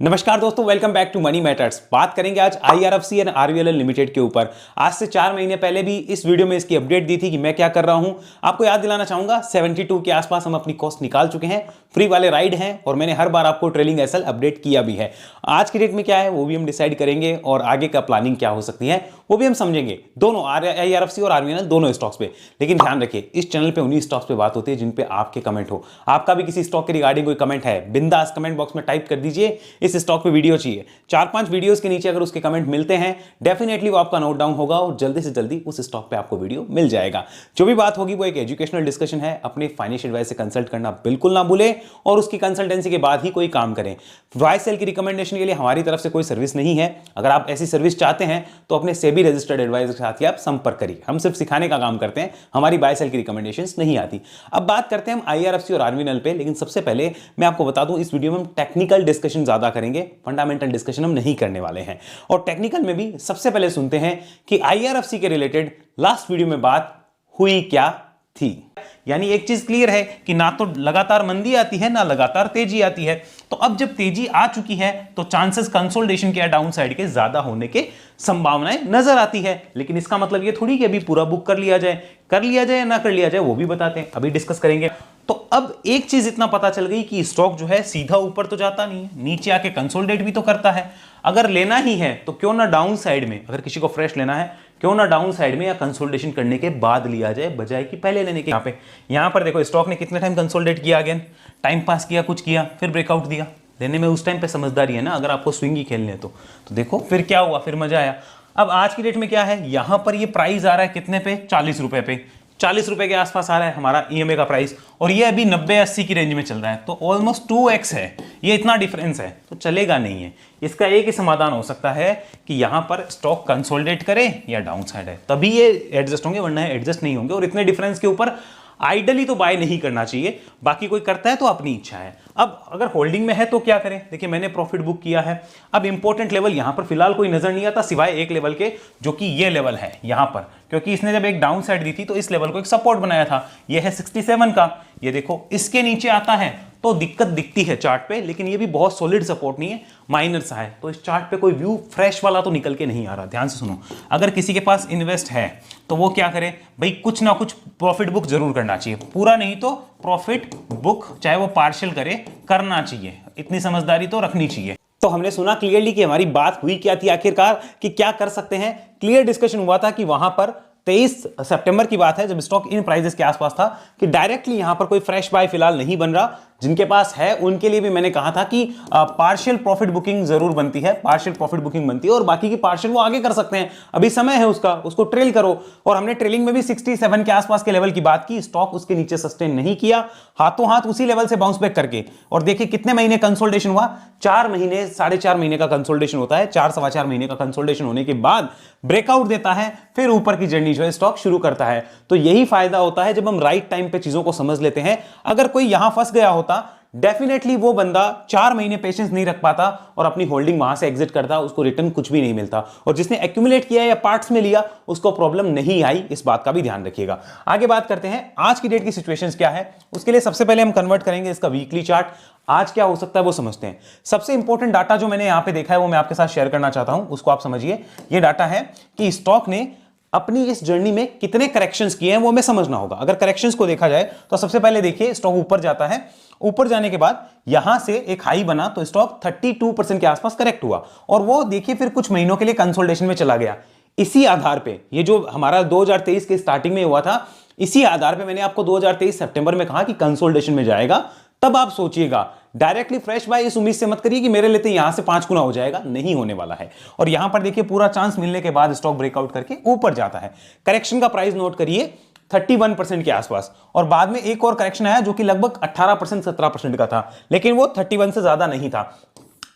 नमस्कार दोस्तों, welcome back to money matters. बात करेंगे आज IRFC एंड RVNL लिमिटेड के ऊपर। आज से 4 महीने पहले भी इस वीडियो में इसकी अपडेट दी थी कि मैं क्या कर रहा हूं। आपको याद दिलाना चाहूंगा 72 के आसपास हम अपनी कॉस्ट निकाल चुके हैं, फ्री वाले राइड हैं और मैंने हर बार आपको ट्रेलिंग एसएल अपडेट किया भी है। आज की डेट में क्या है वो भी हम डिसाइड करेंगे और आगे का प्लानिंग क्या हो सकती है वो भी हम समझेंगे, दोनों IRFC और RVNL दोनों स्टॉक्स पे। लेकिन ध्यान रखिए, इस चैनल पे उन्हीं स्टॉक्स पे बात होती है जिन पे आपके कमेंट हो। आपका भी किसी स्टॉक के रिगार्डिंग कोई कमेंट है, बिंदास कमेंट बॉक्स में टाइप कर दीजिए इस स्टॉक पे वीडियो चाहिए। 4-5 वीडियोस के नीचे अगर उसके कमेंट मिलते हैं डेफिनेटली वो आपका नोट डाउन होगा और जल्दी से जल्दी उस स्टॉक पे आपको वीडियो मिल जाएगा। जो भी बात होगी वो एक एजुकेशनल डिस्कशन है। अपने फाइनेंशियल एडवाइस से कंसल्ट करना बिल्कुल ना भूलें और उसकी कंसल्टेंसी के बाद ही कोई काम करें। बाय सेल की रिकमेंडेशन के लिए हमारी तरफ से कोई सर्विस नहीं है। अगर आप ऐसी सर्विस चाहते हैं तो अपने सेबी रजिस्टर्ड एडवाइजर के साथ ही आप संपर्क करिए। हम सिर्फ सिखाने का काम करते हैं, हमारी बाय सेल की रिकमेंडेशंस नहीं आती। अब बात करते हैं हम IRFC और RVNL पे, लेकिन सबसे पहले मैं आपको बता दूं इस वीडियो में हम टेक्निकल डिस्कशन ज्यादा करेंगे, फंडामेंटल डिस्कशन हम नहीं करने वाले हैं। और टेक्निकल में भी सबसे पहले सुनते हैं कि IRFC के रिलेटेड लास्ट वीडियो में बात हुई क्या थी। यानी एक चीज क्लियर है कि ना तो लगातार मंदी आती है ना लगातार तेजी आती है। तो अब जब तेजी आ चुकी है तो चांसेस कंसोलिडेशन के या डाउन साइड के ज्यादा होने के संभावनाएं नजर आती है। लेकिन इसका मतलब ये थोड़ी कि अभी पूरा बुक कर लिया जाए या ना कर लिया जाए, वो भी बताते हैं, अभी डिस्कस करेंगे। तो अब एक चीज इतना पता चल गई कि स्टॉक जो है सीधा ऊपर तो जाता नहीं है, नीचे आके कंसोलिडेट भी तो करता है। अगर लेना ही है तो क्यों ना डाउन साइड में, अगर किसी को फ्रेश लेना है क्यों ना डाउन साइड में या कंसोलिडेशन करने के बाद लिया जाए, बजाय कि पहले लेने के। यहां पर देखो स्टॉक ने कितने टाइम कंसोलिडेट किया, अगेन टाइम पास किया, कुछ किया, फिर ब्रेकआउट दिया। लेने में उस टाइम पे समझदारी है ना, अगर आपको स्विंग ही खेलने तो देखो फिर क्या हुआ, फिर मजा आया। अब आज की डेट में क्या है, यहां पर ये प्राइस आ रहा है कितने पे, 40 रुपए पे, 40 रुपए के आसपास आ रहा है हमारा EMA का प्राइस, और ये अभी 90-80 की रेंज में चल रहा है। तो ऑलमोस्ट 2x है, ये इतना डिफरेंस है, तो चलेगा नहीं है। इसका एक ही समाधान हो सकता है कि यहां पर स्टॉक कंसोलिडेट करे या डाउन साइड है, तभी ये एडजस्ट होंगे, वरना एडजस्ट नहीं होंगे। और इतने डिफरेंस के ऊपर आइडली तो बाय नहीं करना चाहिए, बाकी कोई करता है तो अपनी इच्छा है। अब अगर होल्डिंग में है तो क्या करें, देखिए मैंने प्रॉफिट बुक किया है। अब इंपॉर्टेंट लेवल यहां पर फिलहाल कोई नजर नहीं आता सिवाय एक लेवल के, जो कि ये लेवल है यहां पर, क्योंकि इसने जब एक डाउन साइड दी थी तो इस लेवल को एक सपोर्ट बनाया था। ये है 67 का, ये देखो इसके नीचे आता है तो दिक्कत दिखती है चार्ट पे, लेकिन ये भी बहुत सॉलिड सपोर्ट नहीं है, माइनर सा है। तो इस चार्ट पे कोई व्यू फ्रेश वाला तो निकल के नहीं आ रहा। ध्यान से सुनो, अगर किसी के पास इन्वेस्ट है तो वो क्या करे भाई, कुछ ना कुछ प्रॉफिट बुक जरूर करना चाहिए, पूरा नहीं तो प्रॉफिट बुक चाहे वो पार्शियल करे, करना चाहिए। इतनी समझदारी तो रखनी चाहिए। तो हमने सुना क्लियरली कि हमारी बात हुई क्या थी आखिरकार, कि क्या कर सकते हैं। क्लियर डिस्कशन हुआ था कि वहां पर 23 सितंबर की बात है जब स्टॉक इन प्राइसेस के आसपास था, कि डायरेक्टली यहां पर कोई फ्रेश बाय फिलहाल नहीं बन रहा। जिनके पास है उनके लिए भी मैंने कहा था कि पार्शियल प्रॉफिट बुकिंग जरूर बनती है, पार्शियल प्रॉफिट बुकिंग बनती है, और बाकी की पार्शियल वो आगे कर सकते हैं, अभी समय है उसका, उसको ट्रेल करो। और हमने ट्रेलिंग में भी 67 के आसपास के लेवल की बात की, स्टॉक उसके नीचे सस्टेन नहीं किया, हाथों हाथ उसी लेवल से बाउंस बैक करके। और देखिए कितने महीने कंसोलिडेशन हुआ, 4 महीने 4.5 महीने का कंसोलिडेशन होता है। 4-4.25 महीने का कंसोलिडेशन होने के बाद ब्रेकआउट देता है, फिर ऊपर की जर्नी जो है स्टॉक शुरू करता है। तो यही फायदा होता है जब हम राइट टाइम पे चीजों को समझ लेते हैं। अगर कोई यहां फंस गया होता, डेफिनेटली वो बंदा 4 महीने पेशेंस नहीं रख पाता और अपनी होल्डिंग वहां से एग्जिट करता, उसको रिटर्न कुछ भी नहीं मिलता। और जिसने एक्यूमुलेट किया या पार्ट्स में लिया उसको प्रॉब्लम नहीं आई, इस बात का भी ध्यान रखिएगा। आगे बात करते हैं आज की डेट की सिचुएशंस क्या है। उसके लिए सबसे पहले हम कन्वर्ट करेंगे इसका वीकली चार्ट। आज क्या हो सकता है वो समझते हैं। सबसे इंपॉर्टेंट डाटा जो मैंने यहां पे देखा है वो मैं आपके साथ शेयर करना चाहता हूं, उसको आप समझिए। ये डाटा है कि स्टॉक ने अपनी इस जर्नी में कितने करेक्शंस किए हैं वो हमें समझना होगा। अगर करेक्शंस को देखा जाए तो सबसे पहले देखिए स्टॉक ऊपर जाता है, ऊपर जाने के बाद यहां से एक हाई बना तो स्टॉक 32% के आसपास करेक्ट हुआ, और वो देखिए फिर कुछ महीनों के लिए कंसोलिडेशन में चला गया। इसी आधार पे ये जो हमारा 2023 के स्टार्टिंग में हुआ था, इसी आधार पे मैंने आपको 2023 सितंबर में कहा कि कंसोलिडेशन में जाएगा। तब आप सोचिएगा, डायरेक्टली फ्रेश बाय इस उम्मीद से मत करिए कि मेरे लेते यहां से 5 गुना हो जाएगा, नहीं होने वाला है। और यहां पर देखिए पूरा चांस मिलने के बाद स्टॉक ब्रेकआउट करके ऊपर जाता है। करेक्शन का प्राइस नोट करिए 31% के आसपास, और बाद में एक और करेक्शन आया जो कि लगभग 18%-17% का था, लेकिन वो 31 से ज्यादा नहीं था।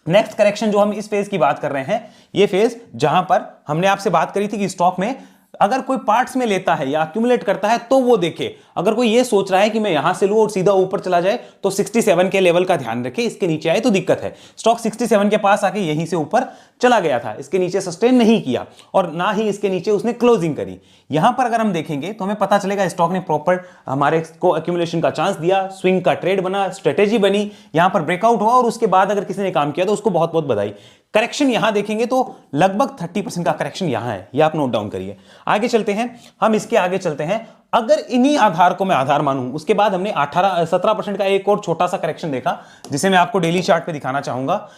नेक्स्ट करेक्शन जो हम इस फेज की बात कर रहे हैं, ये फेज जहां पर हमने आपसे बात करी थी कि स्टॉक में अगर कोई पार्ट्स में लेता है या एक्यूमुलेट करता है तो वो देखे। अगर कोई ये सोच रहा है कि मैं यहां से लूं और सीधा ऊपर चला जाए तो 67 के लेवल का ध्यान रखे, इसके नीचे आए तो दिक्कत है। स्टॉक 67 के पास आके यहीं से ऊपर चला गया था, इसके नीचे सस्टेन नहीं किया और ना ही इसके नीचे उसने क्लोजिंग करी। यहां पर अगर हम देखेंगे तो हमें पता चलेगा स्टॉक ने प्रॉपर हमारे को एक्यूमुलेशन का चांस दिया, स्विंग का ट्रेड बना, स्ट्रेटेजी बनी, यहां पर ब्रेकआउट हुआ और उसके बाद अगर किसी ने काम किया तो उसको बहुत बहुत बधाई। करेक्शन यहां देखेंगे तो लगभग 30% का करेक्शन यहां है, यह आप नोट डाउन करिए। आगे चलते हैं, हम इसके आगे चलते हैं। अगर इन्हीं आधार को मैं आधार मानूं, उसके बाद हमने 17% का एक और छोटा सा करेक्शन देखा जिसे मैं आपको डेली चार्ट पे दिखाना चाहूंगा।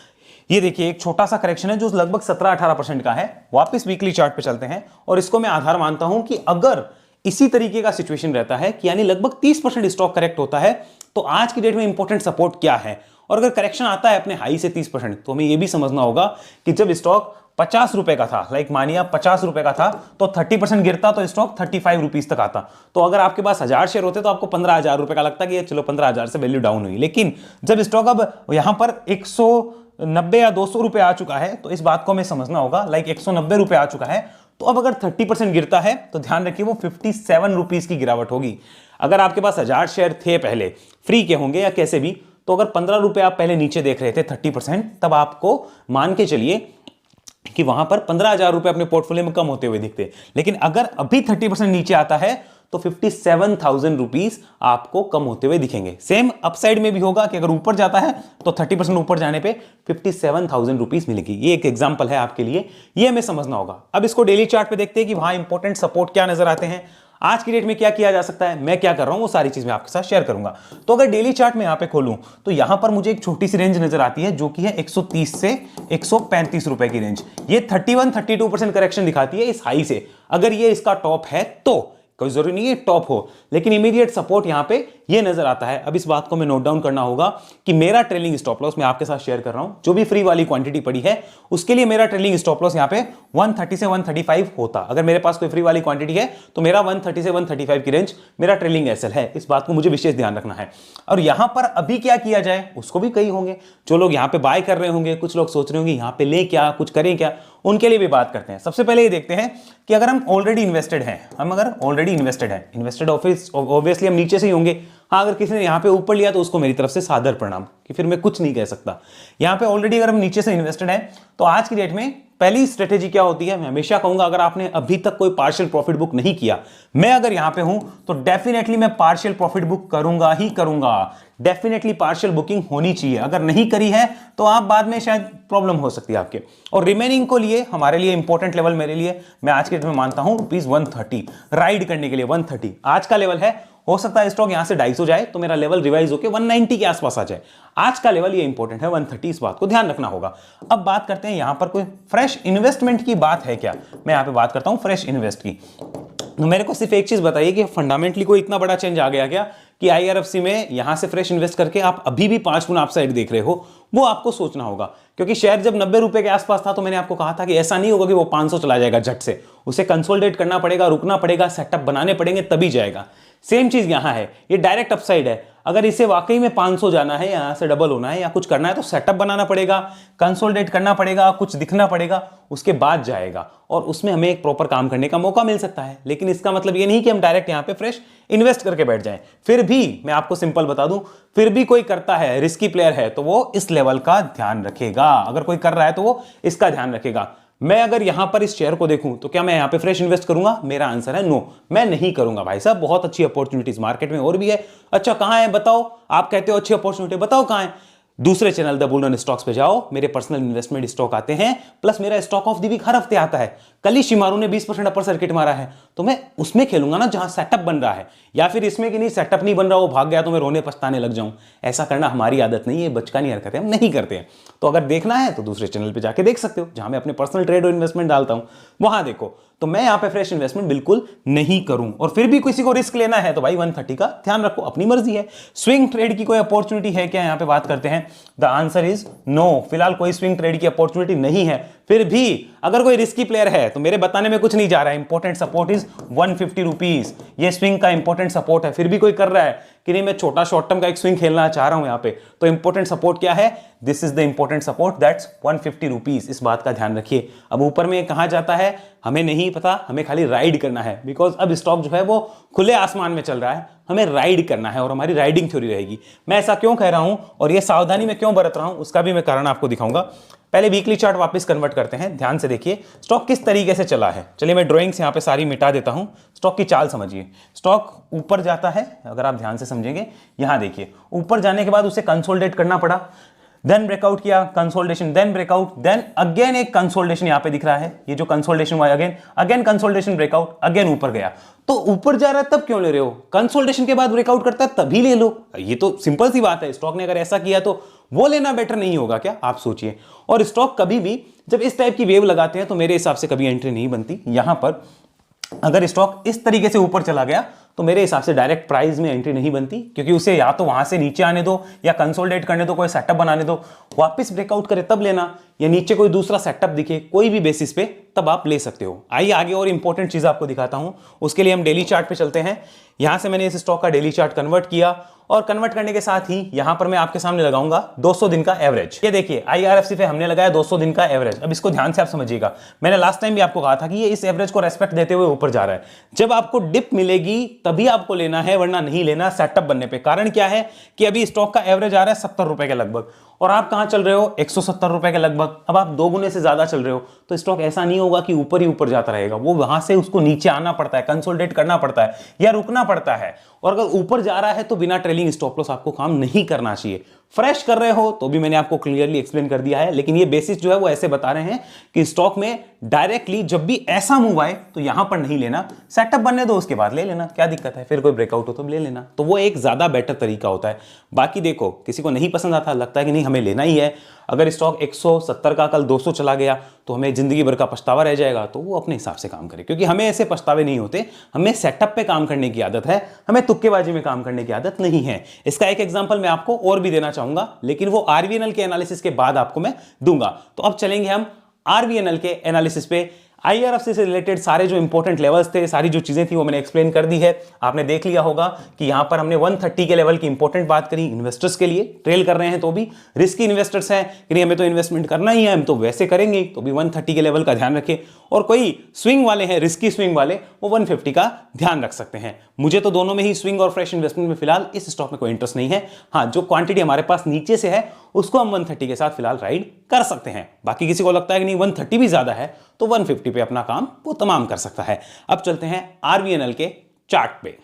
ये देखिए एक छोटा सा करेक्शन है जो लगभग 17-18% का है। वापस वीकली चार्ट पे चलते हैं और इसको मैं आधार मानता हूं कि अगर इसी तरीके का सिचुएशन रहता है कि यानी लगभग 30% स्टॉक करेक्ट होता है तो आज की डेट में इंपॉर्टेंट सपोर्ट क्या है। और अगर करेक्शन आता है अपने हाई से 30% तो हमें यह भी समझना होगा कि जब स्टॉक 50 रुपए का था, लाइक मानिए 50 रुपए का था तो 30% गिरता तो स्टॉक 35 रुपीज तक आता। तो अगर आपके पास 1000 शेयर होते तो आपको 15,000 रुपए का लगता कि ये चलो 15,000 से वैल्यू डाउन हुई। लेकिन जब स्टॉक अब यहां पर 190 या 200 रुपए आ चुका है तो इस बात को हमें समझना होगा, लाइक 190 रुपए आ चुका है तो अब अगर 30% गिरता है तो ध्यान रखिए वो 57 रुपीज की गिरावट होगी। अगर आपके पास 1000 शेयर थे पहले फ्री के होंगे या कैसे भी, तो अगर 15 रुपए आप पहले नीचे देख रहे थे 30%, तब आपको मान के चलिए कि वहां पर 15,000 रुपए अपने पोर्टफोलियो में कम होते हुए दिखते। लेकिन अगर अभी 30% नीचे आता है तो 57,000 रुपीज आपको कम होते हुए दिखेंगे। सेम अपसाइड में भी होगा कि अगर ऊपर जाता है तो 30% ऊपर जाने पे 57,000 रुपीज मिलेगी। ये एक एग्जांपल है आपके लिए, ये हमें समझना होगा। अब इसको डेली चार्ट पे देखते हैं कि वहां इंपॉर्टेंट सपोर्ट क्या नजर आते हैं, आज की डेट में क्या किया जा सकता है, मैं क्या कर रहा हूं वो सारी चीज मैं आपके साथ शेयर करूंगा। तो अगर डेली चार्ट में यहां पे खोलूं तो यहां पर मुझे एक छोटी सी रेंज नजर आती है जो कि है 130 से 135 रुपए की रेंज। ये 31-32% करेक्शन दिखाती है इस हाई से। अगर ये इसका टॉप है तो कोई जरूरी नहीं है टॉप हो, लेकिन इमीडिएट सपोर्ट यहां पे ये नजर आता है। अब इस बात को मैं नोट डाउन करना होगा कि मेरा ट्रेलिंग स्टॉप लॉस मैं आपके साथ शेयर कर रहा हूं, जो भी फ्री वाली क्वांटिटी पड़ी है उसके लिए मेरा ट्रेलिंग स्टॉप लॉस यहां पे 130 से 135 होता। अगर मेरे पास कोई फ्री वाली क्वांटिटी है तो मेरा 130 से 135 की रेंज मेरा ट्रेलिंग एसएल है। इस बात को मुझे विशेष ध्यान रखना है। और यहां पर अभी क्या किया जाए उसको भी कई होंगे जो लोग यहां पे बाय कर रहे होंगे, कुछ लोग सोच रहे होंगे यहां पे ले क्या, कुछ करें क्या, उनके लिए भी बात करते हैं। सबसे पहले ये देखते हैं कि अगर हम ऑलरेडी इन्वेस्टेड हैं, इन्वेस्टेड ऑब्वियसली हम नीचे से ही होंगे। हाँ, अगर किसी ने यहां पे ऊपर लिया तो उसको मेरी तरफ से सादर प्रणाम, कि फिर मैं कुछ नहीं कह सकता। यहां पे ऑलरेडी अगर हम नीचे से इन्वेस्टेड हैं तो आज की डेट में पहली स्ट्रेटेजी क्या होती है, मैं हमेशा कहूंगा अगर आपने अभी तक कोई पार्शियल प्रॉफिट बुक नहीं किया, मैं अगर यहां पे हूं तो डेफिनेटली मैं पार्शियल प्रॉफिट बुक करूंगा ही करूंगा। डेफिनेटली पार्शियल बुकिंग होनी चाहिए, अगर नहीं करी है तो आप बाद में शायद प्रॉब्लम हो सकती है आपके। और रिमेनिंग को लिए हमारे लिए इंपॉर्टेंट लेवल मेरे लिए मैं आज के डेट में मानता हूं ₹130 राइड करने के लिए। 130 आज का लेवल है, हो सकता है स्टॉक यहां से 250 जाए तो मेरा लेवल रिवाइज होकर 190 के आसपास आ जाए। आज का लेवल ये इंपॉर्टेंट है 130, इस बात को ध्यान रखना होगा। अब बात करते हैं यहां पर कोई फ्रेश इन्वेस्टमेंट की बात है क्या, मैं यहां पे बात करता हूं फ्रेश इन्वेस्ट की। तो मेरे को सिर्फ एक चीज बताइए कि फंडामेंटली कोई इतना बड़ा चेंज आ गया क्या कि IRFC में यहां से फ्रेश इन्वेस्ट करके आप अभी भी 5 गुना अपसाइड देख रहे हो, वो आपको सोचना होगा। क्योंकि शेयर जब 90 रुपए के आसपास था तो मैंने आपको कहा था कि ऐसा नहीं होगा कि वो 500 चला जाएगा झट से, उसे कंसोलिडेट करना पड़ेगा, रुकना पड़ेगा, सेटअप बनाने पड़ेंगे तभी जाएगा। सेम चीज यहां है, ये डायरेक्ट अपसाइड है। अगर इसे वाकई में 500 जाना है, यहां से डबल होना है या कुछ करना है तो सेटअप बनाना पड़ेगा, कंसोलिडेट करना पड़ेगा, कुछ दिखना पड़ेगा, उसके बाद जाएगा और उसमें हमें एक प्रॉपर काम करने का मौका मिल सकता है। लेकिन इसका मतलब ये नहीं कि हम डायरेक्ट यहां पे फ्रेश इन्वेस्ट करके बैठ जाएं। फिर भी मैं आपको सिंपल बता दूं, फिर भी कोई करता है, रिस्की प्लेयर है तो वो इस लेवल का ध्यान रखेगा। अगर कोई कर रहा है तो वो इसका ध्यान रखेगा। मैं अगर यहां पर इस शेयर को देखूं तो क्या मैं यहां पे फ्रेश इन्वेस्ट करूंगा? मेरा आंसर है नो, मैं नहीं करूंगा भाई साहब। बहुत अच्छी अपॉर्चुनिटीज मार्केट में और भी है। अच्छा कहां है बताओ, आप कहते हो अच्छी अपॉर्चुनिटी, बताओ कहां है? दूसरे channel the bull run stocks पे जाओ, मेरे पर्सनल इन्वेस्टमेंट स्टॉक आते हैं, प्लस मेरा स्टॉक ऑफ द वीक हर हफ्ते आता है। कल ही शिमारू ने 20% अपर सर्किट मारा है तो मैं उसमें खेलूंगा ना जहां सेटअप बन रहा है, या फिर इसमें कि नहीं सेटअप नहीं बन रहा, वो भाग गया तो मैं रोने पछताने लग जाऊं। ऐसा करना हमारी आदत नहीं है, बचकानी हरकत है, हम नहीं करते हैं। तो अगर देखना है तो दूसरे चैनल पे जाके देख सकते हो जहां मैं अपने पर्सनल ट्रेड और इन्वेस्टमेंट डालता हूं, वहां देखो। तो मैं यहां पे फ्रेश इन्वेस्टमेंट बिल्कुल नहीं करूं। और फिर भी किसी को रिस्क लेना है तो भाई 130 का ध्यान रखो, अपनी मर्जी है। स्विंग ट्रेड की कोई अपॉर्चुनिटी है क्या, यहां पे बात करते हैं। द आंसर इज नो, फिलहाल कोई स्विंग ट्रेड की अपॉर्चुनिटी नहीं है। फिर भी अगर कोई रिस्की प्लेयर है तो मेरे बताने में कुछ नहीं जा रहा है, इंपॉर्टेंट सपोर्ट इज 150 रुपीज, ये स्विंग का इंपॉर्टेंट सपोर्ट है, फिर भी कोई कर रहा है कि नहीं मैं छोटा शॉर्ट टर्म का एक स्विंग खेलना चाह रहा हूं यहां पे, तो इंपॉर्टेंट सपोर्ट क्या है, this is the important support, that's 150 rupees. इस बात का ध्यान रखिए। अब ऊपर में कहां जाता है हमें नहीं पता, हमें खाली राइड करना है, बिकॉज अब स्टॉक जो है वो खुले आसमान में चल रहा है, हमें राइड करना है और हमारी राइडिंग थ्योरी रहेगी। मैं ऐसा क्यों कह रहा हूं और ये सावधानी में क्यों बरत रहा हूं उसका भी मैं कारण आपको दिखाऊंगा। पहले वीकली चार्ट वापस कन्वर्ट करते हैं, ध्यान से देखिए स्टॉक किस तरीके से चला है। चलिए मैं ड्राइंग्स यहां पे सारी मिटा देता हूं, स्टॉक की चाल समझिए। स्टॉक ऊपर जाता है, अगर आप ध्यान से समझेंगे, यहां देखिए ऊपर जाने के बाद उसे कंसोलिडेट करना पड़ा, देन ब्रेकआउट किया, consolidation, then breakout, then again एक कंसोलिडेशन यहां पे दिख रहा है, ये जो कंसोलिडेशन हुआ अगेन कंसोलिडेशन, ब्रेकआउट, अगेन ऊपर गया। तो ऊपर जा रहा है तब क्यों ले रहे हो, कंसोलिडेशन के बाद ब्रेकआउट करता है तभी ले लो, ये तो सिंपल सी बात है। स्टॉक ने अगर ऐसा किया तो वो लेना बेटर नहीं होगा क्या, आप सोचिए। और स्टॉक कभी भी जब इस टाइप की वेव लगाते हैं तो मेरे हिसाब से कभी एंट्री नहीं बनती। यहां पर अगर स्टॉक इस तरीके से ऊपर चला गया तो मेरे हिसाब से डायरेक्ट प्राइस में एंट्री नहीं बनती, क्योंकि उसे या तो वहां से नीचे आने दो या कंसोलिडेट करने दो, कोई सेटअप बनाने दो, वापस ब्रेकआउट करे तब लेना, या नीचे कोई दूसरा सेटअप दिखे कोई भी बेसिस पे तब आप ले सकते हो। आइए आगे और इंपॉर्टेंट चीज आपको दिखाता हूं, उसके लिए हम डेली चार्ट पे चलते हैं। यहां से मैंने इस स्टॉक का डेली चार्ट कन्वर्ट किया और कन्वर्ट करने के साथ ही यहां पर मैं आपके सामने लगाऊंगा 200 दिन का एवरेज। ये देखिए IRFC पे हमने लगाया 200 दिन का एवरेज। अब इसको ध्यान से आप समझिएगा, मैंने लास्ट टाइम भी आपको कहा था कि ये इस एवरेज को रेस्पेक्ट देते हुए ऊपर जा रहा है। जब आपको डिप मिलेगी तभी आपको लेना है, वरना नहीं लेना सेटअप बनने पे। कारण क्या है कि अभी स्टॉक का एवरेज आ रहा है 70 रुपए के लगभग और आप कहां चल रहे हो 170 रुपए के लगभग। अब आप 2 गुने से ज्यादा चल रहे हो, तो स्टॉक ऐसा नहीं होगा कि ऊपर ही ऊपर जाता रहेगा, वो वहां से उसको नीचे आना पड़ता है, कंसोलिडेट करना पड़ता है या रुकना पड़ता है। और अगर ऊपर जा रहा है तो बिना ट्रेलिंग स्टॉप लॉस आपको काम नहीं करना चाहिए। फ्रेश कर रहे हो तो भी मैंने आपको क्लियरली एक्सप्लेन कर दिया है, लेकिन ये बेसिस जो है वो ऐसे बता रहे हैं कि स्टॉक में डायरेक्टली जब भी ऐसा मूव आए तो यहां पर नहीं लेना, सेटअप बनने दो उसके बाद ले लेना, क्या दिक्कत है, फिर कोई ब्रेकआउट हो तो ले लेना, तो वो एक ज्यादा बेटर तरीका होता है। बाकी देखो किसी को नहीं पसंद आता, लगता है कि नहीं हमें लेना ही है, अगर स्टॉक 170 का कल 200 चला गया तो हमें जिंदगी भर का पछतावा रह जाएगा, तो वो अपने हिसाब से काम करे, क्योंकि हमें ऐसे पछतावे नहीं होते, हमें सेटअप पे काम करने की आदत है, हमें तुक्केबाजी में काम करने की आदत नहीं है। इसका एक एग्जांपल मैं आपको और भी देना चाहूंगा, लेकिन वो आरवीएनएल के एनालिसिस के बाद आपको मैं दूंगा। तो अब चलेंगे हम आरवीएनएल के एनालिसिस पे। IRFC से रिलेटेड सारे जो इंपॉर्टेंट लेवल्स थे, सारी जो चीजें थी वो मैंने एक्सप्लेन कर दी है। आपने देख लिया होगा कि यहां पर हमने 130 के लेवल की इंपॉर्टेंट बात करी इन्वेस्टर्स के लिए, ट्रेल कर रहे हैं तो भी, रिस्की इन्वेस्टर्स हैं कि नहीं हमें तो इन्वेस्टमेंट करना ही है, हम तो वैसे करेंगे, तो भी 130 के लेवल का ध्यान रखें। और कोई स्विंग वाले हैं, रिस्की स्विंग वाले, वो 150 का ध्यान रख सकते हैं। मुझे तो दोनों में ही, स्विंग और फ्रेश इन्वेस्टमेंट में फिलहाल इस स्टॉक में कोई इंटरेस्ट नहीं है। हाँ, जो क्वांटिटी हमारे पास नीचे से है उसको हम 130 के साथ फिलहाल राइड कर सकते हैं। बाकी किसी को लगता है कि नहीं 130 भी ज्यादा है तो 150 पे अपना काम वो तमाम कर सकता है। अब चलते हैं आरवीएनएल के चार्ट पे।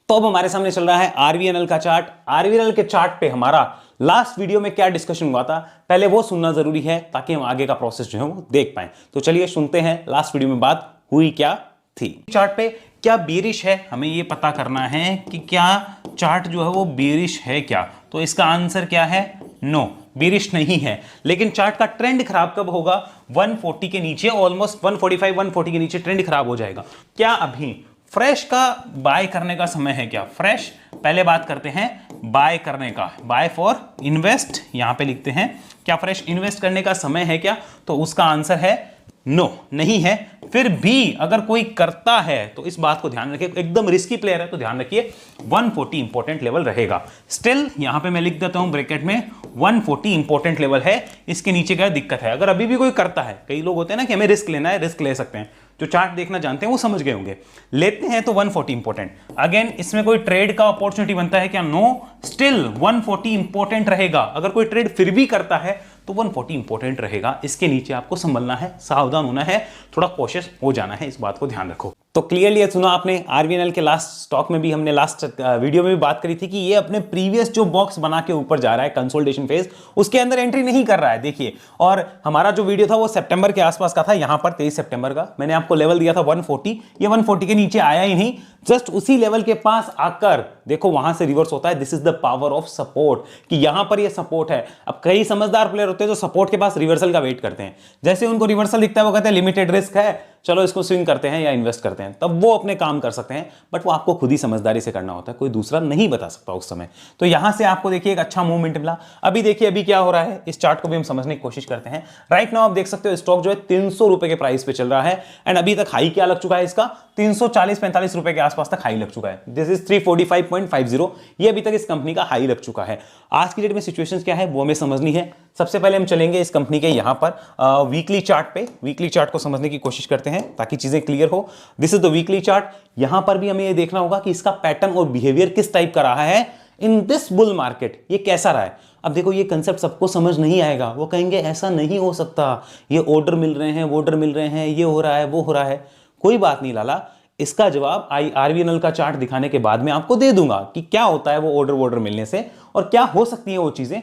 तो अब हमारे सामने चल रहा है आरवीएनएल का चार्ट। आरवीएनएल के चार्ट पे हमारा लास्ट वीडियो में क्या डिस्कशन हुआ था, पहले वो सुनना जरूरी है ताकि हम आगे का प्रोसेस जो है वो देख पाए। तो चलिए सुनते हैं लास्ट वीडियो में बात हुई क्या थी। चार्ट पे क्या बेरिश है, हमें ये पता करना है कि क्या चार्ट जो है वो बेरिश है क्या। तो इसका आंसर क्या है, नो, बेरिश नहीं है। लेकिन चार्ट का ट्रेंड खराब कब होगा, 140 के नीचे, ऑलमोस्ट 145 140 के नीचे ट्रेंड खराब हो जाएगा। क्या अभी फ्रेश का बाय करने का समय है क्या, फ्रेश पहले बात करते हैं बाय करने का, बाय फॉर इन्वेस्ट यहां पे लिखते हैं, क्या फ्रेश इन्वेस्ट करने का समय है क्या। तो उसका आंसर है नो, नहीं है। फिर भी अगर कोई करता है तो इस बात को ध्यान रखिए, एकदम रिस्की प्लेयर है तो ध्यान रखिए 140 इंपॉर्टेंट लेवल रहेगा। स्टिल यहां पे मैं लिख देता हूं ब्रैकेट में 140 इंपॉर्टेंट लेवल है, इसके नीचे क्या दिक्कत है। अगर अभी भी कोई करता है, कई लोग होते हैं ना कि हमें रिस्क लेना है, रिस्क ले सकते हैं, जो चार्ट देखना जानते हैं वो समझ गए होंगे, लेते हैं तो 140 इंपॉर्टेंट। अगेन इसमें कोई ट्रेड का अपॉर्चुनिटी बनता है क्या, नो, स्टिल 140 इंपॉर्टेंट रहेगा। अगर कोई ट्रेड फिर भी करता है तो 140 इंपॉर्टेंट रहेगा, इसके नीचे आपको संभलना है, सावधान होना है, थोड़ा कॉशियस हो जाना है, इस बात को ध्यान रखो। तो क्लियरली सुना आपने, आरवीएनएल के लास्ट स्टॉक में भी हमने लास्ट वीडियो में भी बात करी थी कि ये अपने प्रीवियस जो बॉक्स बना के ऊपर जा रहा है कंसोलिडेशन फेज, उसके अंदर एंट्री नहीं कर रहा है, देखिए। और हमारा जो वीडियो था वो सितंबर के आसपास का था, यहां पर 23 सितंबर का, मैंने आपको लेवल दिया था 140, ये 140 के नीचे आया ही नहीं, जस्ट उसी लेवल के पास आकर देखो वहां से रिवर्स होता है। This is the power of support, कि यहां पर ये सपोर्ट है। अब कई समझदार प्लेयर होते हैं जो सपोर्ट के पास रिवर्सल का वेट करते हैं, जैसे उनको रिवर्सल दिखता है वो कहते हैं लिमिटेड रिस्क है, चलो इसको स्विंग करते हैं या इन्वेस्ट करते हैं, तब वो अपने काम कर सकते हैं, बट वो आपको खुद ही समझदारी से करना होता है, कोई दूसरा नहीं बता सकता उस समय। तो यहां से आपको देखिए एक अच्छा मूवमेंट मिला। अभी देखिए अभी क्या हो रहा है, इस चार्ट को भी हम समझने की कोशिश करते हैं। राइट नाउ आप देख सकते हो स्टॉक जो है 300 रुपए के प्राइस पे चल रहा है, एंड अभी तक हाई क्या लग चुका है इसका, 340-45 रुपए के आसपास तक हाई लग चुका है। दिस इज 345.50, ये अभी तक इस कंपनी का हाई लग चुका है। आज की डेट में सिचुएशंस क्या है वो हमें समझनी है। सबसे पहले हम चलेंगे इस कंपनी के यहां पर वीकली चार्ट पे, वीकली चार्ट को समझने की कोशिश करते हैं ताकि चीजें क्लियर हो। This is the weekly chart. यहां पर भी हमें ये देखना होगा कि इसका पैटर्न और बिहेवियर किस टाइप का रहा है इन दिस बुल मार्केट, ये कैसा रहा है। अब देखो ये कंसेप्ट सबको समझ नहीं आएगा, वो कहेंगे ऐसा नहीं हो सकता, ये ऑर्डर मिल रहे हैं, वो ऑर्डर मिल रहे हैं, ये हो रहा है, वो हो रहा है। कोई बात नहीं लाला, इसका जवाब आरवीएनएल का चार्ट दिखाने के बाद में आपको दे दूंगा कि क्या होता है वो ऑर्डर मिलने से और क्या हो सकती है वो चीजें।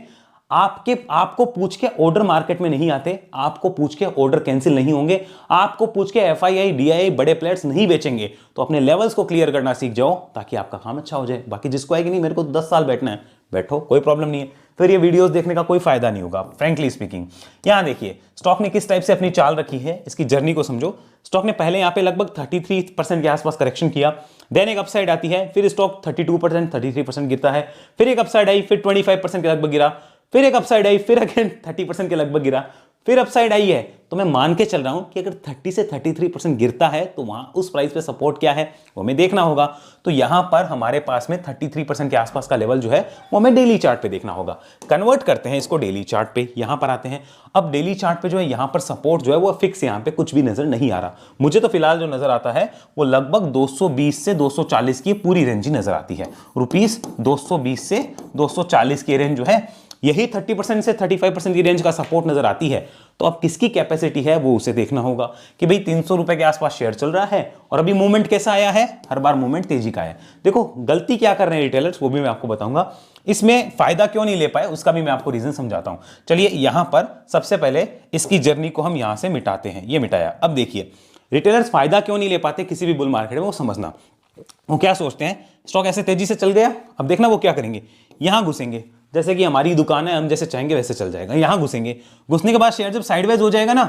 आपको पूछ के ऑर्डर मार्केट में नहीं आते, आपको पूछ के ऑर्डर कैंसिल नहीं होंगे, आपको पूछ के एफआईआई डीआईआई बड़े प्लेयर्स नहीं बेचेंगे। तो अपने लेवल्स को क्लियर करना सीख जाओ ताकि आपका काम अच्छा हो जाए। बाकी जिसको आएगी नहीं मेरे को 10 साल बैठना है, बैठो, कोई प्रॉब्लम नहीं है, फिर ये वीडियोस देखने का कोई फायदा नहीं होगा फ्रैंकली स्पीकिंग। यहां देखिए स्टॉक ने किस टाइप से अपनी चाल रखी है, इसकी जर्नी को समझो। स्टॉक ने पहले यहां पे लगभग 33% के आसपास करेक्शन किया, देन एक अपसाइड आती है, फिर स्टॉक 32% 33% गिरता है, फिर एक अपसाइड आई, फिर 25% के लगभग गिरा, फिर एक अपसाइड आई, फिर अगेन 30% के लगभग गिरा, फिर अपसाइड आई है। तो मैं मान के चल रहा हूं कि अगर 30 से 33% गिरता है तो वहां उस प्राइस पे सपोर्ट क्या है वो हमें देखना होगा। तो यहां पर हमारे पास में 33% के आसपास का लेवल जो है वो हमें डेली चार्ट पे देखना होगा। कन्वर्ट करते हैं इसको डेली चार्ट पे, यहां पर आते हैं। अब डेली चार्ट पे जो है यहां पर सपोर्ट जो है वो फिक्स यहां पे कुछ भी नजर नहीं आ रहा। मुझे तो फिलहाल जो नजर आता है वो लगभग 220 से 240 की पूरी रेंज ही नजर आती है। रुपीस 220 से 240 की रेंज जो है यही 30% से 35% की रेंज का सपोर्ट नजर आती है। तो अब किसकी कैपेसिटी है वो उसे देखना होगा कि भाई 300 रुपए के आसपास शेयर चल रहा है और अभी मूवमेंट कैसा आया है, हर बार मूवमेंट तेजी का है। देखो गलती क्या कर रहे हैं रिटेलर्स वो भी मैं आपको बताऊंगा, इसमें फायदा क्यों नहीं ले पाए उसका भी मैं आपको रीजन समझाता हूं। चलिए यहां पर सबसे पहले इसकी जर्नी को हम यहां से मिटाते हैं, ये मिटाया। अब देखिए रिटेलर्स फायदा क्यों नहीं ले पाते किसी भी बुल मार्केट में वो समझना। वो क्या सोचते हैं, स्टॉक ऐसे तेजी से चल गया, अब देखना वो क्या करेंगे, यहां घुसेंगे, जैसे कि हमारी दुकान है, हम जैसे चाहेंगे वैसे चल जाएगा। यहां घुसेंगे, घुसने के बाद शेयर जब साइडवेज हो जाएगा ना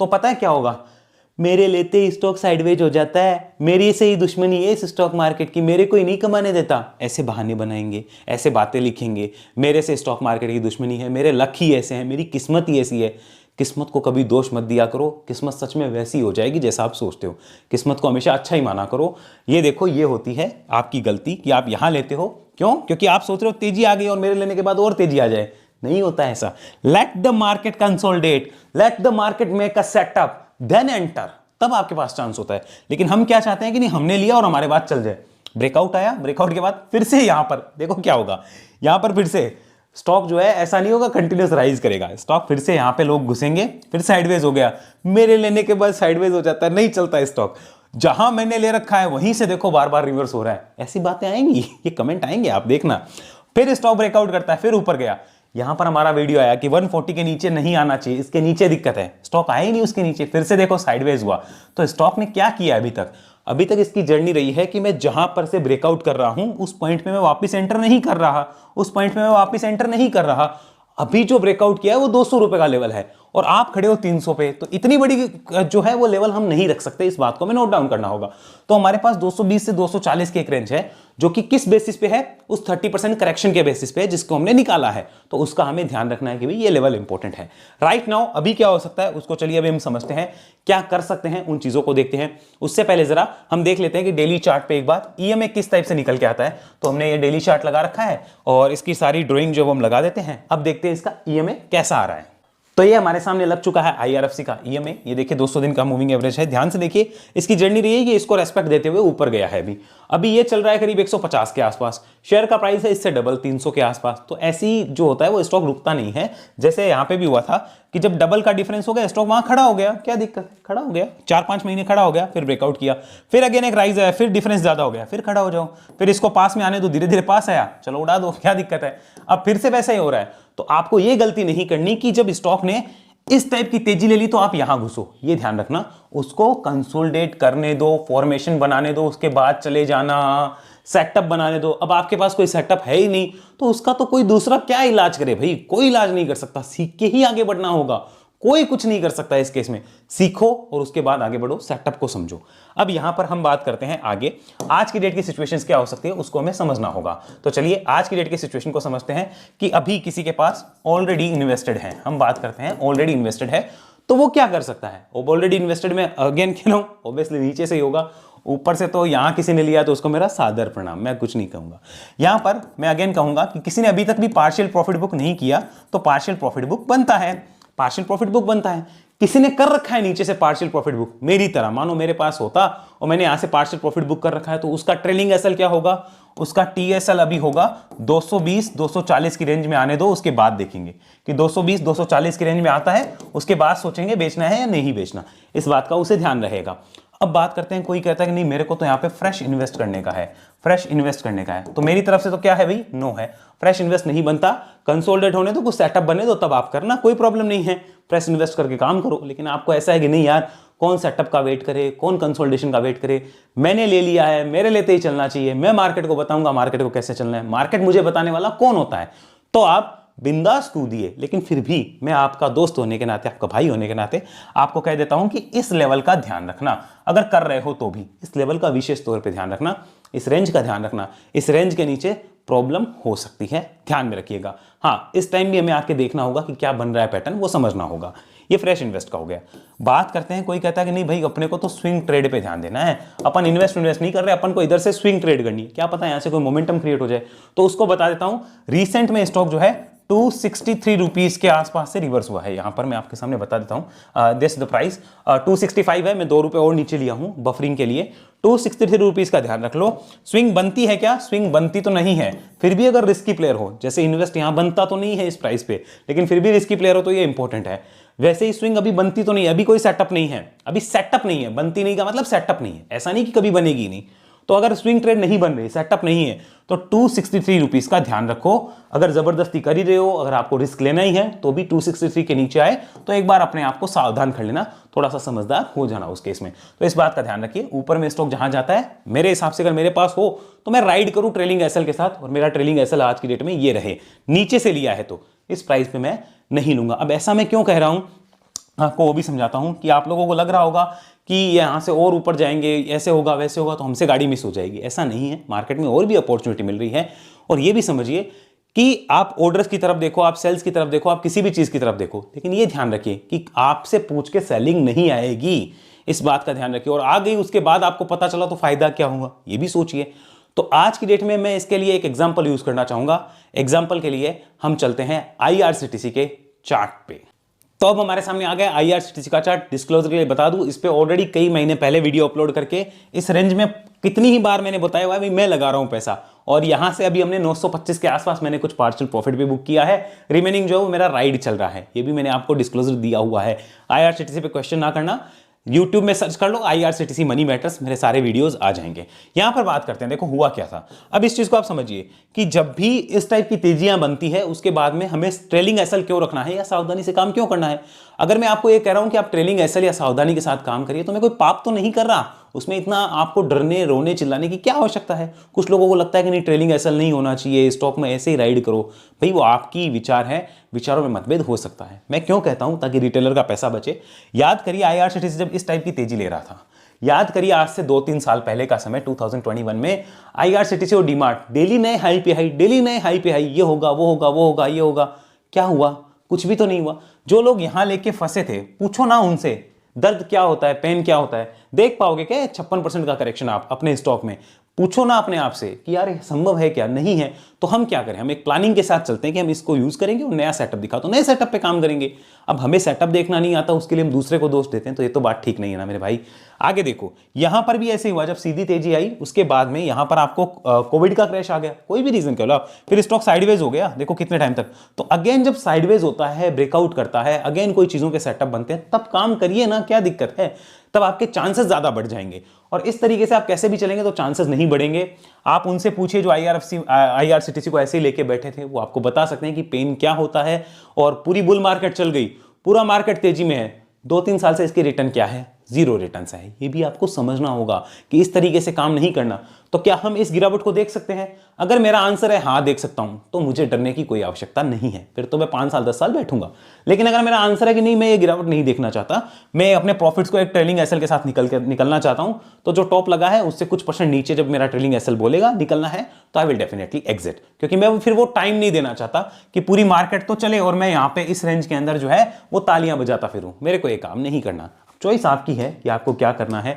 तो पता है क्या होगा, मेरे लेते ही स्टॉक साइडवेज हो जाता है, मेरी से ही दुश्मनी है इस स्टॉक मार्केट की, मेरे को ही नहीं कमाने देता, ऐसे बहाने बनाएंगे, ऐसे बातें लिखेंगे, मेरे से स्टॉक मार्केट की दुश्मनी है, मेरे लक ही ऐसे हैं, मेरी किस्मत ही ऐसी है। किस्मत को कभी दोष मत दिया करो, किस्मत सच में वैसी हो जाएगी जैसा आप सोचते हो। किस्मत को हमेशा अच्छा ही माना करो। ये देखो ये होती है आपकी गलती कि आप यहां लेते हो, क्यों, क्योंकि आप सोच रहे हो तेजी आ गई और मेरे लेने के बाद और तेजी आ जाए। नहीं होता ऐसा। Let the market consolidate, let the market make a setup, then enter, तब आपके पास चांस होता है। लेकिन हम क्या चाहते हैं कि नहीं हमने लिया और हमारे बाद चल जाए। ब्रेकआउट आया, ब्रेकआउट के बाद फिर से यहां पर देखो क्या होगा, यहां पर फिर से स्टॉक जो है ऐसा नहीं होगा कंटिन्यूस राइज करेगा, स्टॉक फिर से यहां पे लोग घुसेंगे, फिर साइडवेज हो गया, मेरे लेने के बाद साइडवेज हो जाता है, नहीं चलता स्टॉक। जहां मैंने ले रखा है वहीं से देखो बार बार रिवर्स हो रहा है। ऐसी बातें आएंगी, ये कमेंट आएंगे आप देखना। फिर स्टॉक ब्रेकआउट करता है, फिर ऊपर गया, यहां पर हमारा वीडियो आया कि 140 के नीचे नहीं आना चाहिए, इसके नीचे दिक्कत है, स्टॉक आया ही नहीं उसके नीचे, फिर से देखो साइडवेज हुआ। तो स्टॉक ने क्या किया अभी तक इसकी जर्नी रही है कि मैं जहां पर से ब्रेकआउट कर रहा हूं उस पॉइंट पे मैं वापस एंटर नहीं कर रहा, उस पॉइंट पे मैं वापस एंटर नहीं कर रहा। अभी जो ब्रेकआउट किया है वो 200 रुपए का लेवल है और आप खड़े हो 300 पे, तो इतनी बड़ी जो है वो लेवल हम नहीं रख सकते, इस बात को हमें नोट डाउन करना होगा। तो हमारे पास 220 से 240 की एक रेंज है जो कि किस बेसिस पे है, उस 30% करेक्शन के बेसिस पे है जिसको हमने निकाला है। तो उसका हमें ध्यान रखना है कि भाई ये लेवल इंपॉर्टेंट है। राइट नाउ अभी क्या हो सकता है उसको चलिए अभी हम समझते हैं, क्या कर सकते हैं उन चीजों को देखते हैं। उससे पहले जरा हम देख लेते हैं कि डेली चार्ट पे एक बार ईएमए किस टाइप से निकल के आता है। तो हमने ये डेली चार्ट लगा रखा है और इसकी सारी ड्राइंग जो हम लगा देते हैं। अब देखते हैं इसका ईएमए कैसा आ रहा है। तो ये हमारे सामने लग चुका है आईआरएफसी का ईएमए, ये देखिए 200 दिन का मूविंग एवरेज है। ध्यान से देखिए इसकी जर्नी रही है कि इसको रेस्पेक्ट देते हुए ऊपर गया है। अभी ये चल रहा है करीब 150 के आसपास, शेयर का प्राइस है इससे डबल 300 के आसपास। तो ऐसी जो होता है वो स्टॉक रुकता नहीं है, जैसे यहाँ पे भी हुआ था कि जब डबल का डिफरेंस हो गया स्टॉक वहां खड़ा हो गया, क्या दिक्कत है, खड़ा हो गया, 4-5 महीने खड़ा हो गया, फिर ब्रेकआउट किया, फिर अगेन एक राइज आया, फिर डिफरेंस ज्यादा हो गया, फिर खड़ा हो जाओ, फिर इसको पास में आने दो, धीरे धीरे पास आया, चलो उड़ा दो, क्या दिक्कत है। अब फिर से वैसा ही हो रहा है। तो आपको ये गलती नहीं करनी कि जब स्टॉक ने इस टाइप की तेजी ले ली तो आप यहां घुसो, ये ध्यान रखना। उसको कंसोलिडेट करने दो, फॉर्मेशन बनाने दो, उसके बाद चले जाना, सेटअप बनाने दो। अब आपके पास कोई सेटअप है ही नहीं तो उसका तो कोई दूसरा क्या इलाज करे भाई, कोई इलाज नहीं कर सकता, सीख के ही आगे बढ़ना होगा। कोई कुछ नहीं कर सकता इस केस में। सीखो और उसके बाद आगे बढ़ो, सेटअप को समझो। अब यहां पर हम बात करते हैं आगे, आज की डेट की सिचुएशंस क्या हो सकती है उसको हमें समझना होगा। तो चलिए आज की डेट की सिचुएशन को समझते हैं कि अभी किसी के पास ऑलरेडी इन्वेस्टेड है, हम बात करते हैं ऑलरेडी इन्वेस्टेड है, तो वो क्या कर सकता है। वो ऑलरेडी इन्वेस्टेड में अगेन कह रहा हूं, ऑब्वियसली नीचे से ही होगा, ऊपर से तो यहां किसी ने लिया तो उसको मेरा सादर प्रणाम, मैं कुछ नहीं कहूंगा। यहां पर मैं अगेन कहूंगा कि किसी ने अभी तक भी पार्शियल प्रॉफिट बुक नहीं किया तो पार्शियल प्रॉफिट बुक बनता है, पार्शियल प्रॉफिट बुक बनता है। किसी ने कर रखा है नीचे से पार्शियल प्रॉफिट बुक, मेरी तरह मानो मेरे पास होता और मैंने यहां से पार्शियल प्रॉफिट बुक कर रखा है, तो उसका ट्रेलिंग एसएल क्या होगा, उसका टीएसएल अभी होगा 220 240 की रेंज में आने दो, उसके बाद देखेंगे कि 220 240 की रेंज में आता है, उसके बाद सोचेंगे बेचना है या नहीं बेचना, इस बात का उसे ध्यान रहेगा। अब बात करते हैं, कोई कहता है कि नहीं मेरे को तो यहाँ पे फ्रेश इन्वेस्ट करने का है, फ्रेश इन्वेस्ट करने का है, तो मेरी तरफ से तो क्या है भाई, नो है, फ्रेश इन्वेस्ट नहीं बनता, कंसोलिडेट होने दो, कुछ सेटअप बने दो तब आप करना, कोई प्रॉब्लम नहीं है, फ्रेश इन्वेस्ट करके काम करो। लेकिन आपको ऐसा है कि नहीं यार, कौन सेटअप का वेट करे, कौन कंसोलिडेशन का वेट करे, मैंने ले लिया है, मेरे लेते ही चलना चाहिए, मैं मार्केट को बताऊंगा मार्केट को कैसे चलना है, मार्केट मुझे बताने वाला कौन होता है। तो आप बिंदास कूदिए, लेकिन फिर भी मैं आपका दोस्त होने के नाते, आपका भाई होने के नाते आपको कह देता हूं कि इस लेवल का ध्यान रखना, अगर कर रहे हो तो भी इस लेवल का विशेष तौर पे ध्यान रखना, इस रेंज का ध्यान रखना, इस रेंज के नीचे प्रॉब्लम हो सकती है, ध्यान में रखिएगा। हाँ, इस टाइम भी हमें आके देखना होगा कि क्या बन रहा है पैटर्न, वो समझना होगा। ये फ्रेश इन्वेस्ट का हो गया। बात करते हैं, कोई कहता है कि नहीं भाई अपने को तो स्विंग ट्रेड पे ध्यान देना है, अपन इन्वेस्ट नहीं कर रहे, अपन को इधर से स्विंग ट्रेड करनी है, क्या पता यहां से कोई मोमेंटम क्रिएट हो जाए। तो उसको बता देता हूं, रिसेंट में स्टॉक जो है 263 रुपीज के आसपास से रिवर्स हुआ है। यहां पर मैं आपके सामने बता देता हूं, दिस द प्राइस 265 है, मैं 2 रुपए और नीचे लिया हूं बफरिंग के लिए। 263 रुपीज का ध्यान रख लो। स्विंग बनती है क्या, स्विंग बनती तो नहीं है, फिर भी अगर रिस्की प्लेयर हो, जैसे इन्वेस्ट यहां बनता तो नहीं है इस प्राइस पे, लेकिन फिर भी रिस्की प्लेयर हो तो ये इंपॉर्टेंट है। वैसे ही स्विंग अभी बनती तो नहीं है, अभी कोई सेटअप नहीं है, अभी सेटअप नहीं है, बनती नहीं का मतलब सेटअप नहीं है, ऐसा नहीं कि कभी बनेगी नहीं। तो अगर स्विंग ट्रेड नहीं बन रही, सेटअप नहीं है, तो 263 रुपीज का ध्यान रखो। अगर जबरदस्ती कर ही रहे हो, अगर आपको रिस्क लेना ही है, तो भी 263 के नीचे आए तो एक बार अपने आप को सावधान कर लेना, थोड़ा सा समझदार हो जाना उस केस में। तो इस बात का ध्यान रखिए, ऊपर में स्टॉक जहां जाता है, मेरे हिसाब से अगर मेरे पास हो तो मैं राइड करूं ट्रेलिंग एसएल के साथ, और मेरा ट्रेलिंग एसएल आज की डेट में ये रहे, नीचे से लिया है तो इस प्राइस पे मैं नहीं लूंगा। अब ऐसा मैं क्यों कह रहा हूं, आपको वो भी समझाता हूं कि आप लोगों को लग रहा होगा कि यहां से और ऊपर जाएंगे, ऐसे होगा वैसे होगा तो हमसे गाड़ी मिस हो जाएगी, ऐसा नहीं है। मार्केट में और भी अपॉर्चुनिटी मिल रही है। और ये भी समझिए कि आप ऑर्डर्स की तरफ देखो, आप सेल्स की तरफ देखो, आप किसी भी चीज की तरफ देखो, लेकिन ये ध्यान रखिए कि आपसे पूछ के सेलिंग नहीं आएगी, इस बात का ध्यान रखिए। और आ गई उसके बाद आपको पता चला तो फायदा क्या हुआ, ये भी सोचिए। तो आज की डेट में मैं इसके लिए एक एग्जाम्पल यूज करना चाहूंगा। एग्जाम्पल के लिए हम चलते हैं IRCTC के चार्ट पे। तो अब हमारे सामने आ गया IRCTC का चार्ट। डिस्क्लोजर के लिए बता दूं, इस पे ऑलरेडी कई महीने पहले वीडियो अपलोड करके इस रेंज में कितनी ही बार मैंने बताया हुआ है भाई मैं लगा रहा हूं पैसा, और यहां से अभी हमने 925 के आसपास मैंने कुछ पार्शियल प्रॉफिट भी बुक किया है, रिमेनिंग जो है वो मेरा राइड चल रहा है। ये भी मैंने आपको डिस्क्लोजर दिया हुआ है। IRCTC पे क्वेश्चन ना करना, YouTube में सर्च कर लो IRCTC मनी मैटर्स, मेरे सारे वीडियोस आ जाएंगे। यहां पर बात करते हैं, देखो हुआ क्या था। अब इस चीज को आप समझिए कि जब भी इस टाइप की तेजियां बनती है, उसके बाद में हमें ट्रेलिंग एसएल क्यों रखना है या सावधानी से काम क्यों करना है। अगर मैं आपको ये कह रहा हूं कि आप ट्रेलिंग एसएल या सावधानी के साथ काम करिए, तो मैं कोई पाप तो नहीं कर रहा, उसमें इतना आपको डरने रोने चिल्लाने की क्या आवश्यकता है। कुछ लोगों को लगता है कि नहीं ट्रेलिंग एसएल नहीं होना चाहिए, स्टॉक में ऐसे ही राइड करो। भाई वो आपकी विचार है, विचारों में मतभेद हो सकता है। मैं क्यों कहता हूं, ताकि रिटेलर का पैसा बचे। याद करिए IRCTC जब इस टाइप की तेजी ले रहा था, याद करिए आज से 2-3 साल पहले का समय 2021 में IRCTC और डीमार्ट डेली नए हाई पे हाई, डेली नए हाई पे हाई, ये होगा वो होगा वो होगा ये होगा। क्या हुआ, कुछ भी तो नहीं हुआ। जो लोग यहां लेके फंसे थे, पूछो ना उनसे दर्द क्या होता है, पेन क्या होता है। देख पाओगे क्या 56% का करेक्शन आप अपने स्टॉक में, पूछो ना अपने आप से कि यार ये संभव है क्या, नहीं है। तो हम क्या करें, हम एक प्लानिंग के साथ चलते हैं कि हम इसको यूज करेंगे और नया सेटअप दिखा तो नए सेटअप पे काम करेंगे। अब हमें सेटअप देखना नहीं आता, उसके लिए हम दूसरे को दोष देते हैं, तो ये तो बात ठीक नहीं है ना मेरे भाई। आगे देखो, यहां पर भी ऐसे हुआ, जब सीधी तेजी आई उसके बाद में यहां पर आपको कोविड का क्रैश आ गया, कोई भी रीजन कह लो, फिर स्टॉक साइडवेज हो गया, देखो कितने टाइम तक। तो अगेन जब साइडवेज होता है, ब्रेकआउट करता है, अगेन कोई चीजों के सेटअप बनते हैं, तब काम करिए ना, क्या दिक्कत है। तब आपके चांसेस ज्यादा बढ़ जाएंगे। और इस तरीके से आप कैसे भी चलेंगे तो चांसेस नहीं बढ़ेंगे। आप उनसे पूछिए जो IRCTC को ऐसे ही लेके बैठे थे, वो आपको बता सकते हैं कि पेन क्या होता है। और पूरी बुल मार्केट चल गई, पूरा मार्केट तेजी में है, 2-3 साल से इसकी रिटर्न क्या है, जीरो रिटर्न्स है। ये भी आपको समझना होगा कि इस तरीके से काम नहीं करना। तो क्या हम इस गिरावट को देख सकते हैं? अगर मेरा आंसर है हाँ देख सकता हूं, तो मुझे डरने की कोई आवश्यकता नहीं है, फिर तो मैं 5 साल 10 साल बैठूंगा। लेकिन अगर मेरा आंसर है कि नहीं, मैं ये गिरावट नहीं देखना चाहता, मैं अपने प्रॉफिट्स को एक ट्रेलिंग एसएल के साथ निकलना चाहता हूं, तो जो टॉप लगा है उससे कुछ % नीचे जब मेरा ट्रेलिंग एसएल बोलेगा निकलना है, तो आई विल डेफिनेटली एग्जिट, क्योंकि मैं फिर वो टाइम नहीं देना चाहता कि पूरी मार्केट तो चले और मैं यहां पे इस रेंज के अंदर जो है वो तालियां बजाता फिरूं। मेरे को ये काम नहीं करना। चॉइस आपकी है कि आपको क्या करना है।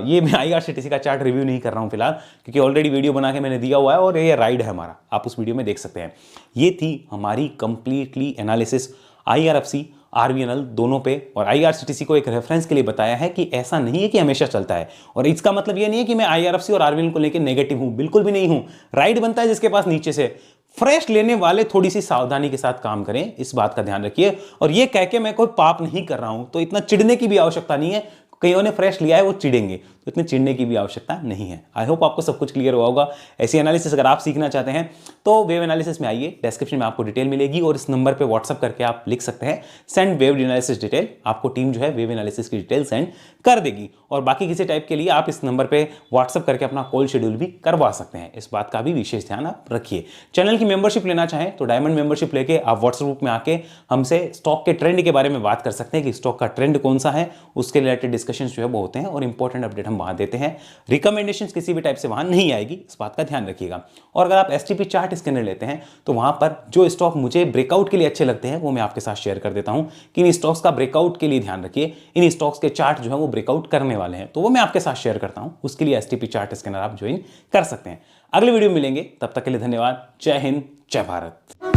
ये मैं IRCTC का चार्ट रिव्यू नहीं कर रहा हूं फिलहाल, क्योंकि ऑलरेडी वीडियो बना के मैंने दिया हुआ है और ये राइड है हमारा, आप उस वीडियो में देख सकते हैं। ये थी हमारी कंप्लीटली एनालिसिस IRFC RVNL दोनों पे, और IRCTC को एक रेफरेंस के लिए बताया है कि ऐसा नहीं है कि हमेशा चलता है। और इसका मतलब ये नहीं है कि मैं IRFC और RVNL को लेकर नेगेटिव हूं, बिल्कुल भी नहीं हूं। राइड बनता है जिसके पास नीचे से। फ्रेश लेने वाले थोड़ी सी सावधानी के साथ काम करें, इस बात का ध्यान रखिए। और ये कह के मैं कोई पाप नहीं कर रहा हूं, तो इतना चिढ़ने की भी आवश्यकता नहीं है। कईयों ने फ्रेश लिया है वो चिढ़ेंगे, तो इतने चिढ़ने की भी आवश्यकता नहीं है। आई होप आपको सब कुछ क्लियर हुआ होगा। ऐसी एनालिसिस अगर आप सीखना चाहते हैं तो वेव एनालिसिस में आइए, डिस्क्रिप्शन में आपको डिटेल मिलेगी, और इस नंबर पे व्हाट्सअप करके आप लिख सकते हैं सेंड वेव एनालिसिस डिटेल। आपको टीम जो है वेव एनालिसिस की डिटेल सेंड कर देगी। और बाकी किसी टाइप के लिए आप इस नंबर पे व्हाट्सअप करके अपना कॉल शेड्यूल भी करवा सकते हैं। इस बात का भी विशेष ध्यान आप रखिए। चैनल की मेंबरशिप लेना चाहें तो डायमंड मेंबरशिप लेके आप व्हाट्सएप ग्रुप में आके हमसे स्टॉक के ट्रेंड के बारे में बात कर सकते हैं कि स्टॉक का ट्रेंड कौन सा है, उसके रिलेटेड डिस्कशन जो है वो होते हैं, और इंपॉर्टेंट अपडेट हम वहां देते हैं। रिकमेंडेशंस किसी भी टाइप से वहां नहीं आएगी, इस बात का ध्यान रखिएगा। और अगर आप STP चार्ट स्कैनर लेते हैं तो वहां पर जो स्टॉक मुझे ब्रेकआउट के लिए अच्छे लगते हैं वो मैं आपके साथ शेयर कर देता हूं कि इन स्टॉक्स का ब्रेकआउट के लिए ध्यान रखिए, इन स्टॉक्स के चार्ट जो है वो ब्रेकआउट करने वाले हैं, तो वो मैं आपके साथ शेयर करता हूं। उसके लिए STP चार्ट स्कैनर आप ज्वाइन कर सकते हैं। अगले वीडियो में मिलेंगे, तब तक के लिए धन्यवाद। जय हिंद, जय भारत।